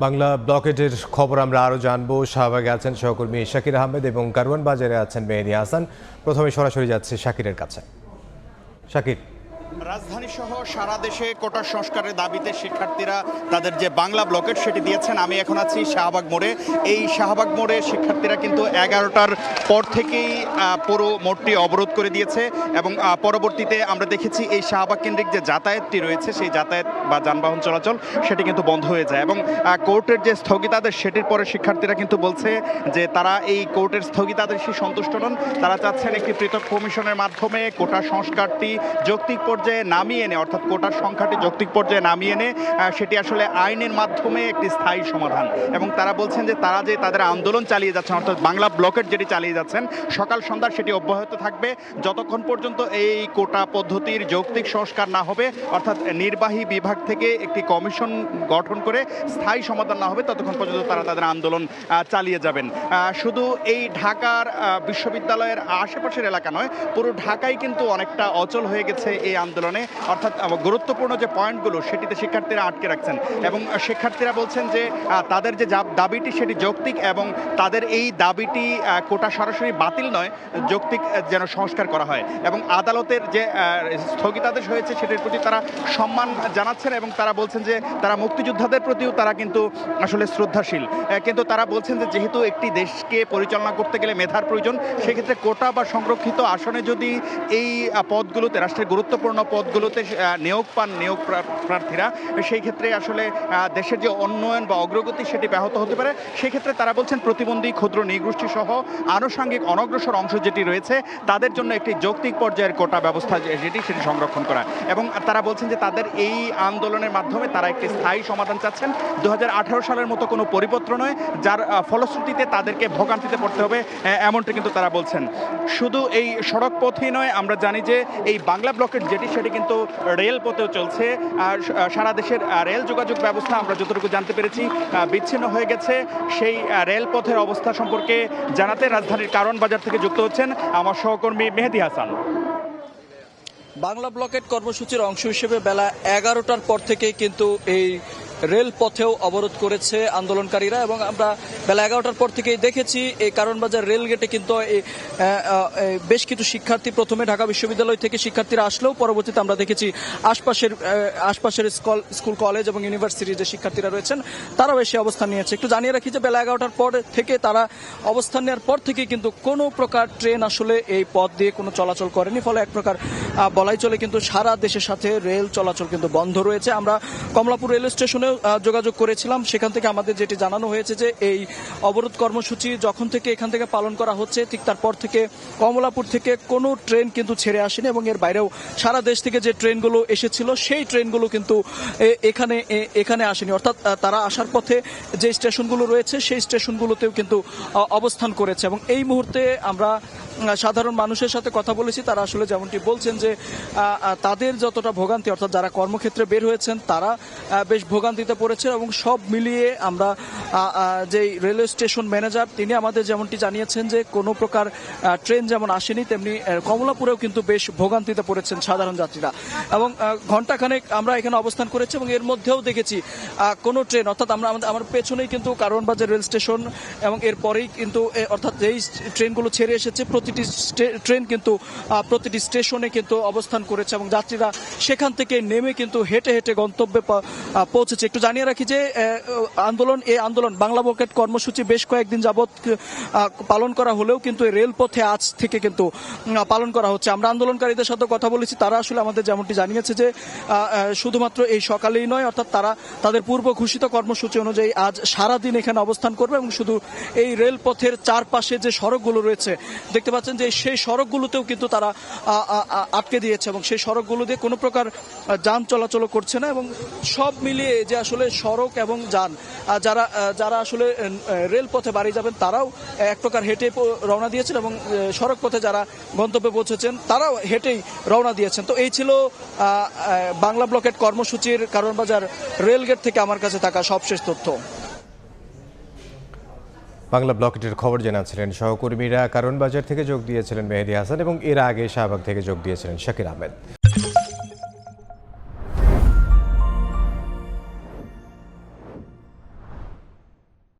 বাংলা ব্লকেটের খবর আমরা আরও জানবো। শাহবাগে আছেন সহকর্মী শাকির আহমেদ এবং কারওয়ান বাজারে আছেন মেহেদী হাসান। প্রথমে সরাসরি যাচ্ছে শাকিরের কাছে। শাকির, রাজধানী সহ সারা দেশে কোটা সংস্কারের দাবিতে শিক্ষার্থীরা তাদের যে বাংলা ব্লকেট সেটি দিয়েছেন। আমি এখন আছি শাহবাগ মোড়ে। এই শাহবাগ মোড়ে শিক্ষার্থীরা কিন্তু 11টার পর থেকেই পুরো মোড়টি অবরোধ করে দিয়েছে এবং পরবর্তীতে আমরা দেখেছি এই শাহবাগ কেন্দ্রিক যে যাতায়াতটি রয়েছে সেই যাতায়াত বা যানবাহন চলাচল সেটি কিন্তু বন্ধ হয়ে যায় এবং কোর্টের যে স্থগিতাদেশ সেটির পরে শিক্ষার্থীরা কিন্তু বলছে যে তারা এই কোর্টের স্থগিতাদেশে সন্তুষ্ট নন। তারা চাচ্ছেন একটি পৃথক কমিশনের মাধ্যমে কোটা সংস্কারটি যৌক্তিক পর্যায়ে নামিয়ে এনে, অর্থাৎ কোটার সংখ্যাটি যৌক্তিক পর্যায়ে নামিয়ে এনে সেটি আসলে আইনের মাধ্যমে একটি স্থায়ী সমাধান। এবং তারা বলছেন যে তারা যে তাদের আন্দোলন চালিয়ে যাচ্ছেন, অর্থাৎ বাংলা ব্লকেট যেটি চালিয়ে যাচ্ছেন সকাল সন্ধ্যা সেটি অব্যাহত থাকবে যতক্ষণ পর্যন্ত এই কোটা পদ্ধতির যৌক্তিক সংস্কার না হবে, অর্থাৎ নির্বাহী বিভাগ থেকে একটি কমিশন গঠন করে স্থায়ী সমাধান না হবে ততক্ষণ পর্যন্ত তারা তাদের আন্দোলন চালিয়ে যাবেন। শুধু এই ঢাকার বিশ্ববিদ্যালয়ের আশেপাশের এলাকা নয়, পুরো ঢাকাই কিন্তু অনেকটা অচল হয়ে গেছে এই আন্দোলনে, অর্থাৎ গুরুত্বপূর্ণ যে পয়েন্টগুলো সেটিতে শিক্ষার্থীরা আটকে রাখছেন এবং শিক্ষার্থীরা বলছেন যে তাদের যে দাবিটি সেটি যৌক্তিক এবং তাদের এই দাবিটি কোটা সরাসরি বাতিল নয়, যৌক্তিক যেন সংস্কার করা হয় এবং আদালতের যে স্থগিতাদেশ হয়েছে সেটির প্রতি তারা সম্মান জানাচ্ছেন এবং তারা বলছেন যে তারা মুক্তিযোদ্ধাদের প্রতিও তারা কিন্তু আসলে শ্রদ্ধাশীল। কিন্তু তারা বলছেন যে যেহেতু একটি দেশকে পরিচালনা করতে গেলে মেধার প্রয়োজন, সেক্ষেত্রে কোটা বা সংরক্ষিত আসনে যদি এই পদগুলোতে, রাষ্ট্রের গুরুত্বপূর্ণ পদগুলোতে নিয়োগ পান নিয়োগ প্রার্থীরা, সেই ক্ষেত্রে আসলে দেশের যে উন্নয়ন বা অগ্রগতি সেটি ব্যাহত হতে পারে। সেক্ষেত্রে তারা বলছেন প্রতিবন্ধী, ক্ষুদ্র নৃগোষ্ঠী সহ আনুষঙ্গিক অনগ্রসর অংশ যেটি রয়েছে তাদের জন্য একটি যৌক্তিক পর্যায়ের কোটা ব্যবস্থা সেটি সংরক্ষণ করা এবং তারা বলছেন যে তাদের এই আন্দোলনের মাধ্যমে তারা একটি স্থায়ী সমাধান চাচ্ছেন। 2018 সালের মতো কোনো পরিপত্র নয় যার ফলশ্রুতিতে তাদেরকে ভোগান্তিতে পড়তে হবে, এমনটি কিন্তু তারা বলছেন। শুধু এই সড়ক পথই নয়, আমরা জানি যে এই বাংলা ব্লকেট যেটি সেটি কিন্তু রেল পথেও চলছে। আর সারা দেশের রেল যোগাযোগ ব্যবস্থা আমরা যতটুকু জানতে পেরেছি বিচ্ছিন্ন হয়ে গেছে। সেই রেলপথের অবস্থা সম্পর্কে জানাতে রাজধানীর কারওয়ান বাজার থেকে যুক্ত হচ্ছেন আমার সহকর্মী মেহেদী হাসান। বাংলা ব্লকেট কর্মসূচির অংশ হিসেবে বেলা 11টার পর থেকেই কিন্তু এই রেল পথেও অবরোধ করেছে আন্দোলনকারীরা এবং আমরা বেলা 11টার পর থেকেই দেখেছি এই কারওয়ানবাজার রেল গেটে কিন্তু বেশ কিছু শিক্ষার্থী, প্রথমে ঢাকা বিশ্ববিদ্যালয় থেকে শিক্ষার্থীরা আসলেও পরবর্তীতে আমরা দেখেছি আশপাশের স্কুল, কলেজ এবং ইউনিভার্সিটির যে শিক্ষার্থীরা রয়েছেন তারাও এসে অবস্থান নিয়েছে। একটু জানিয়ে রাখি যে বেলা 11টার পর থেকে তারা অবস্থান নেওয়ার পর থেকে কিন্তু কোনো প্রকার ট্রেন আসলে এই পথ দিয়ে কোনো চলাচল করেনি, ফলে এক প্রকার বলাই চলে কিন্তু সারা দেশের সাথে রেল চলাচল কিন্তু বন্ধ রয়েছে। আমরা কমলাপুর রেল স্টেশনে যোগাযোগ করেছিলাম, সেখান থেকে আমাদের যেটি জানানো হয়েছে যে এই অবরোধ কর্মসূচি যখন থেকে এখান থেকে পালন করা হচ্ছে ঠিক তারপর থেকে কমলাপুর থেকে কোনো ট্রেন কিন্তু ছেড়ে আসেনি এবং এর বাইরেও সারা দেশ থেকে যে ট্রেনগুলো এসেছিল সেই ট্রেনগুলো কিন্তু এখানে আসেনি, অর্থাৎ তারা আসার পথে যে স্টেশনগুলো রয়েছে সেই স্টেশনগুলোতেও কিন্তু অবস্থান করেছে এবং এই মুহূর্তে আমরা সাধারণ মানুষের সাথে কথা বলেছি। তারা আসলে যেমনটি বলছেন যে তাদের যতটা ভোগান্তি, অর্থাৎ যারা কর্মক্ষেত্রে বের হয়েছেন তারা বেশ ভোগান্তিতে পড়েছে এবং সব মিলিয়ে আমরা যে রেলওয়ে স্টেশন ম্যানেজার তিনি আমাদের যেমনটি জানিয়েছেন যে কোনো প্রকার ট্রেন যেমন আসেনি তেমনি কমলাপুরেও কিন্তু বেশ ভোগান্তিতে পড়েছেন সাধারণ যাত্রীরা এবং ঘণ্টাখানেক আমরা এখানে অবস্থান করেছি এবং এর মধ্যেও দেখেছি কোনো ট্রেন, অর্থাৎ আমার পেছনেই কিন্তু কারওয়ানবাজার রেল স্টেশন এবং এরপরেই কিন্তু অর্থাৎ যেই ট্রেনগুলো ছেড়ে এসেছে প্রতিটি ট্রেন কিন্তু প্রতিটি স্টেশনে কিন্তু অবস্থান করেছে এবং যাত্রীরা সেখান থেকে নেমে কিন্তু হেঁটে হেঁটে গন্তব্যে পৌঁছেছে। একটু জানিয়ে রাখি যে এই আন্দোলন বাংলা ব্লকেট কর্মসূচি বেশ কয়েকদিন যাবৎ পালন করা হলেও কিন্তু রেলপথে আজ থেকে কিন্তু পালন করা হচ্ছে। আমরা আন্দোলনকারীদের সাথে কথা বলেছি, তারা আসলে আমাদের যেমনটি জানিয়েছে যে শুধুমাত্র এই সকালেই নয়, অর্থাৎ তারা তাদের পূর্ব ঘোষিত কর্মসূচি অনুযায়ী আজ সারাদিন এখানে অবস্থান করবে এবং শুধু এই রেলপথের চারপাশে যে সড়কগুলো রয়েছে দেখতে পাচ্ছেন যে সেই সড়কগুলোতেও কিন্তু তারা আটকে দিয়েছে এবং সেই সড়কগুলো দিয়ে কোনো প্রকার যান চলাচল করছে না এবং সব মিলিয়ে যে আসলে সড়ক এবং যান যারা আসলে রেলপথে বাড়ি যাবেন তারাও এক প্রকার হেঁটে রওনা দিয়েছেন এবং সড়ক পথে যারা গন্তব্যে পৌঁছেছেন তারাও হেঁটেই রওনা দিয়েছেন। তো এই ছিল বাংলা ব্লকেট কর্মসূচির কারওয়ানবাজার রেলগেট থেকে আমার কাছে থাকা সবশেষ তথ্য। বাংলা ব্লকেটের খবর জানাচ্ছিলেন সহকর্মীরা। কারওয়ান বাজার থেকে যোগ দিয়েছিলেন মেহেদী হাসান এবং এর আগে শাহবাগ থেকে যোগ দিয়েছিলেন শাকির আহমেদ।